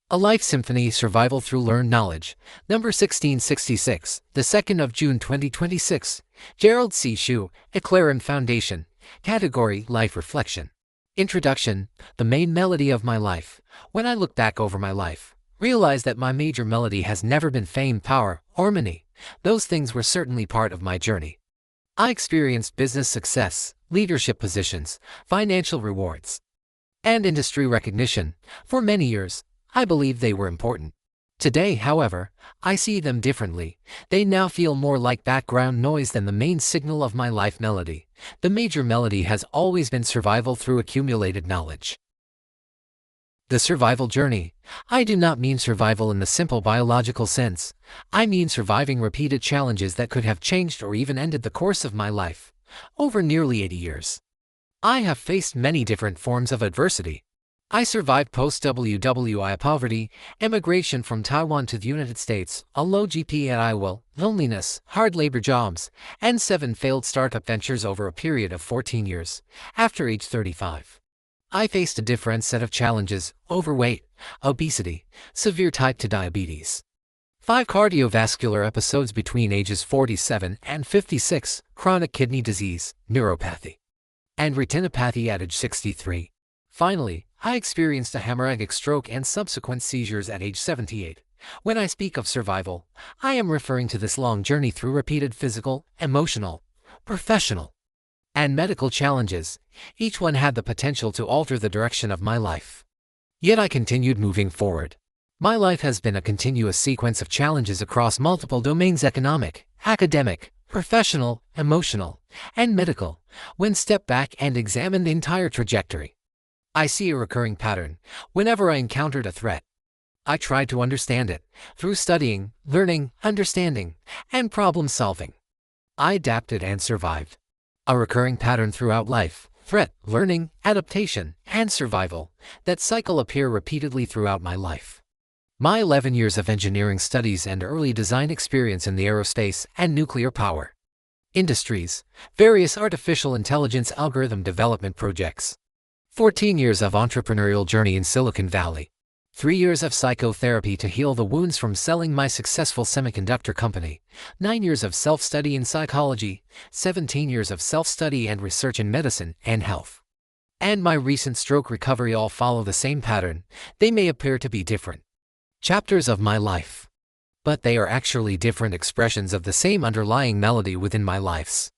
A Life Symphony Survival Through Learned Knowledge, number 1666, the 2nd of June 2026, Gerald C. EclaireMD Foundation, category Life Reflection. Introduction, the main melody of my life. When I look back over my life, realize that my major melody has never been fame, power, or money. Those things were certainly part of my journey. I experienced business success, leadership positions, financial rewards, and industry recognition. For many years, I believed they were important. Today, however, I see them differently. They now feel more like background noise than the main signal of my life melody. The major melody has always been survival through accumulated knowledge. The survival journey. I do not mean survival in the simple biological sense. I mean surviving repeated challenges that could have changed or even ended the course of my life. Over nearly 80 years, I have faced many different forms of adversity. I survived post-WWI poverty, immigration from Taiwan to the United States, a low GPA at Iowa, loneliness, hard labor jobs, and 7 failed startup ventures over a period of 14 years. After age 35, I faced a different set of challenges: overweight, obesity, severe type 2 diabetes, 5 cardiovascular episodes between ages 47 and 56, chronic kidney disease, neuropathy, and retinopathy at age 63. Finally, I experienced a hemorrhagic stroke and subsequent seizures at age 78. When I speak of survival, I am referring to this long journey through repeated physical, emotional, professional, and medical challenges. Each one had the potential to alter the direction of my life. Yet I continued moving forward. My life has been a continuous sequence of challenges across multiple domains: economic, academic, professional, emotional, and medical. When step back and examine the entire trajectory, I see a recurring pattern. Whenever I encountered a threat, I tried to understand it. Through studying, learning, understanding, and problem solving, I adapted and survived. A recurring pattern throughout life: threat, learning, adaptation, and survival. That cycle appear repeatedly throughout my life. My 11 years of engineering studies and early design experience in the aerospace and nuclear power industries, various artificial intelligence algorithm development projects, 14 years of entrepreneurial journey in Silicon Valley, 3 years of psychotherapy to heal the wounds from selling my successful semiconductor company, 9 years of self-study in psychology, 17 years of self-study and research in medicine and health, and my recent stroke recovery all follow the same pattern. They may appear to be different chapters of my life, but they are actually different expressions of the same underlying melody within my life's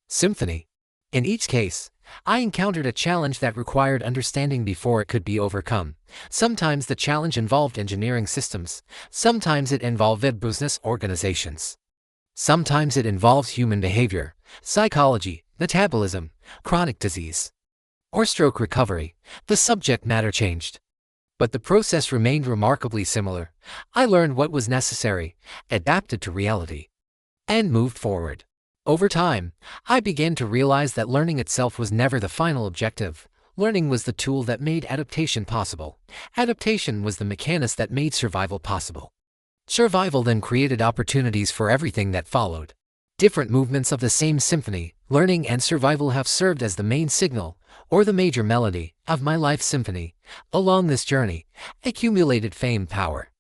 symphony. In each case, I encountered a challenge that required understanding before it could be overcome. Sometimes the challenge involved engineering systems, sometimes it involved business organizations, sometimes it involves human behavior, psychology, metabolism, chronic disease, or stroke recovery. The subject matter changed, but the process remained remarkably similar. I learned what was necessary, adapted to reality, and moved forward. Over time, I began to realize that learning itself was never the final objective. Learning was the tool that made adaptation possible. Adaptation was the mechanism that made survival possible. Survival then created opportunities for everything that followed. Different movements of the same symphony, learning and survival, have served as the main signal, or the major melody, of my life symphony. Along this journey, accumulated fame, power,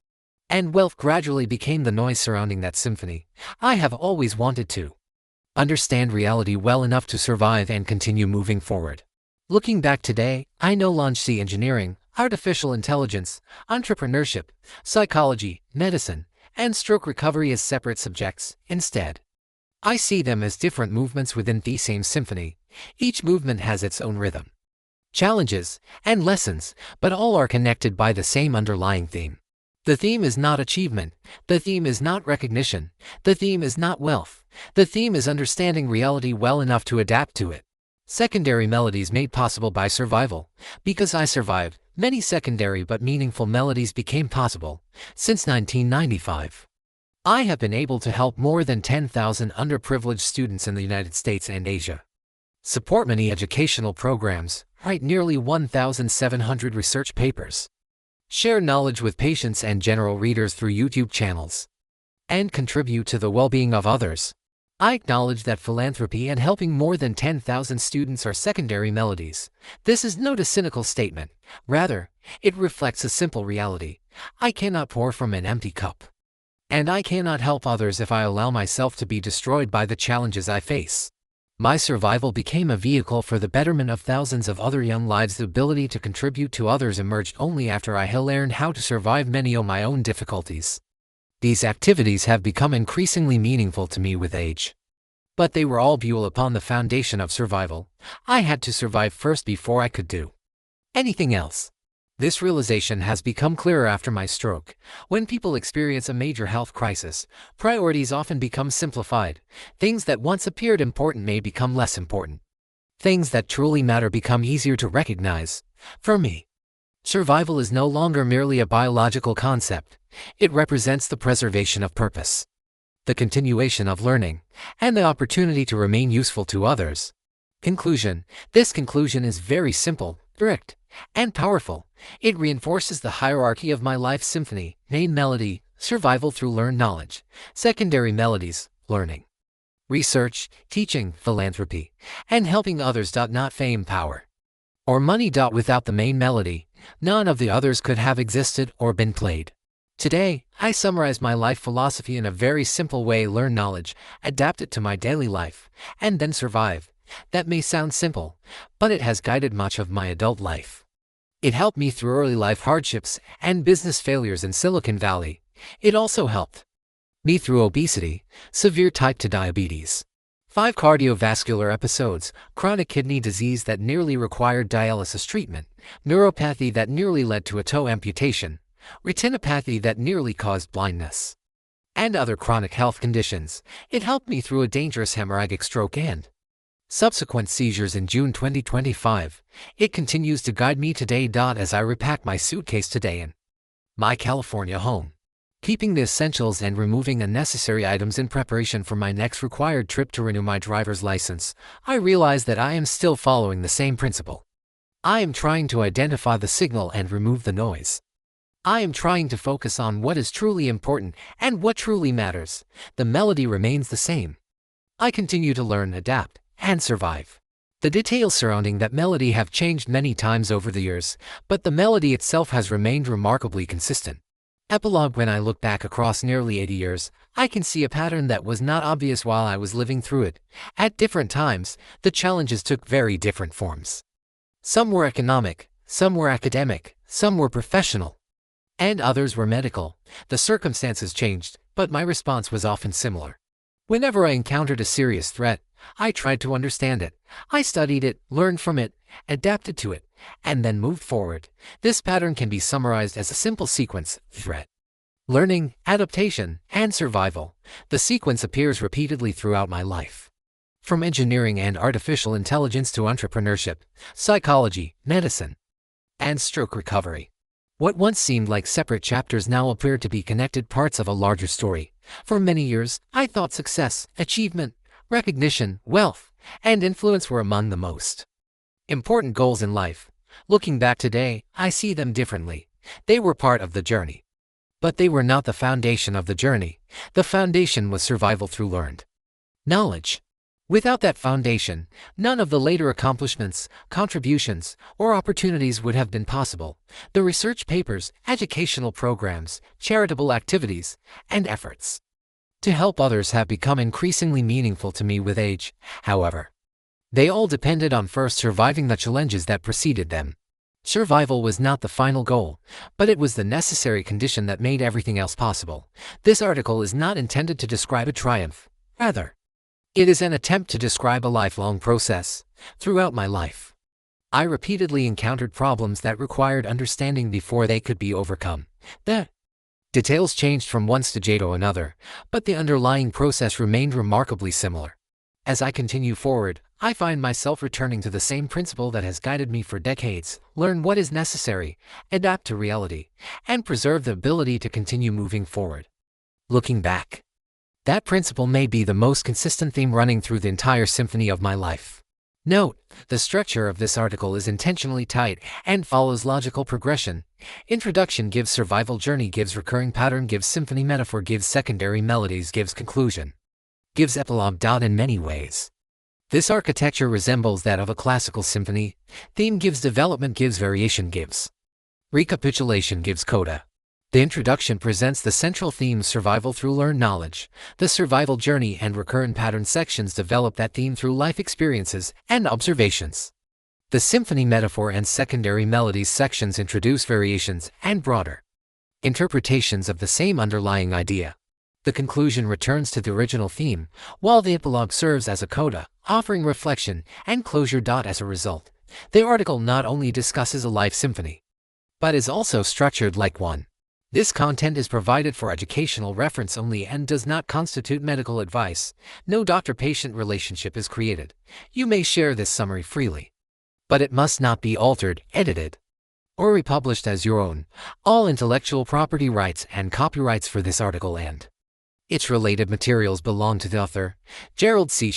and wealth gradually became the noise surrounding that symphony. I have always wanted to understand reality well enough to survive and continue moving forward. Looking back today, I no longer see engineering, artificial intelligence, entrepreneurship, psychology, medicine, and stroke recovery as separate subjects. Instead, I see them as different movements within the same symphony. Each movement has its own rhythm, challenges, and lessons, but all are connected by the same underlying theme. The theme is not achievement. The theme is not recognition. The theme is not wealth. The theme is understanding reality well enough to adapt to it. Secondary melodies made possible by survival. Because I survived, many secondary but meaningful melodies became possible. Since 1995, I have been able to help more than 10,000 underprivileged students in the United States and Asia, support many educational programs, write nearly 1,700 research papers, share knowledge with patients and general readers through YouTube channels, and contribute to the well-being of others. I acknowledge that philanthropy and helping more than 10,000 students are secondary melodies. This is not a cynical statement. Rather, it reflects a simple reality. I cannot pour from an empty cup. And I cannot help others if I allow myself to be destroyed by the challenges I face. My survival became a vehicle for the betterment of thousands of other young lives. The ability to contribute to others emerged only after I had learned how to survive many of my own difficulties. These activities have become increasingly meaningful to me with age. But they were all built upon the foundation of survival. I had to survive first before I could do anything else. This realization has become clearer after my stroke. When people experience a major health crisis, priorities often become simplified. Things that once appeared important may become less important. Things that truly matter become easier to recognize. For me, survival is no longer merely a biological concept. It represents the preservation of purpose, the continuation of learning, and the opportunity to remain useful to others. Conclusion. This conclusion is very simple, direct, and powerful. It reinforces the hierarchy of my life symphony: main melody, survival through learned knowledge; secondary melodies, learning, research, teaching, philanthropy, and helping others. Not fame, power, or money. Without the main melody, none of the others could have existed or been played. Today, I summarize my life philosophy in a very simple way: learn knowledge, adapt it to my daily life, and then survive. That may sound simple, but it has guided much of my adult life. It helped me through early life hardships and business failures in Silicon Valley. It also helped me through obesity, severe type 2 diabetes, 5 cardiovascular episodes, chronic kidney disease that nearly required dialysis treatment, neuropathy that nearly led to a toe amputation, retinopathy that nearly caused blindness, and other chronic health conditions. It helped me through a dangerous hemorrhagic stroke and subsequent seizures in June 2025. It continues to guide me today. As I repack my suitcase today in my California home, keeping the essentials and removing unnecessary items in preparation for my next required trip to renew my driver's license, I realize that I am still following the same principle. I am trying to identify the signal and remove the noise. I am trying to focus on what is truly important and what truly matters. The melody remains the same. I continue to learn, adapt, and survive. The details surrounding that melody have changed many times over the years, but the melody itself has remained remarkably consistent. Epilogue. When I look back across nearly 80 years, I can see a pattern that was not obvious while I was living through it. At different times, the challenges took very different forms. Some were economic, some were academic, some were professional, and others were medical. The circumstances changed, but my response was often similar. Whenever I encountered a serious threat, I tried to understand it. I studied it, learned from it, adapted to it, and then moved forward. This pattern can be summarized as a simple sequence: threat, learning, adaptation, and survival. The sequence appears repeatedly throughout my life. From engineering and artificial intelligence to entrepreneurship, psychology, medicine, and stroke recovery. What once seemed like separate chapters now appear to be connected parts of a larger story. For many years, I thought success, achievement, recognition, wealth, and influence were among the most important goals in life. Looking back today, I see them differently. They were part of the journey, but they were not the foundation of the journey. The foundation was survival through learned knowledge. Without that foundation, none of the later accomplishments, contributions, or opportunities would have been possible. The research papers, educational programs, charitable activities, and efforts to help others have become increasingly meaningful to me with age. However, they all depended on first surviving the challenges that preceded them. Survival was not the final goal, but it was the necessary condition that made everything else possible. This article is not intended to describe a triumph. Rather, it is an attempt to describe a lifelong process. Throughout my life, I repeatedly encountered problems that required understanding before they could be overcome. The details changed from one stage to another, but the underlying process remained remarkably similar. As I continue forward, I find myself returning to the same principle that has guided me for decades: learn what is necessary, adapt to reality, and preserve the ability to continue moving forward. Looking back, that principle may be the most consistent theme running through the entire symphony of my life. Note, the structure of this article is intentionally tight and follows logical progression. Introduction gives survival, journey gives recurring pattern, gives symphony, metaphor gives secondary melodies, gives conclusion. gives epilogue. In many ways, this architecture resembles that of a classical symphony. Theme gives development, gives variation, gives recapitulation, gives coda. The introduction presents the central themes: survival through learned knowledge. The survival journey and recurrent pattern sections develop that theme through life experiences and observations. The symphony metaphor and secondary melodies sections introduce variations and broader interpretations of the same underlying idea. The conclusion returns to the original theme, while the epilogue serves as a coda, offering reflection and closure. As a result, the article not only discusses a life symphony, but is also structured like one. This content is provided for educational reference only and does not constitute medical advice. No doctor-patient relationship is created. You may share this summary freely, but it must not be altered, edited, or republished as your own. All intellectual property rights and copyrights for this article and its related materials belong to the author, Gerald C.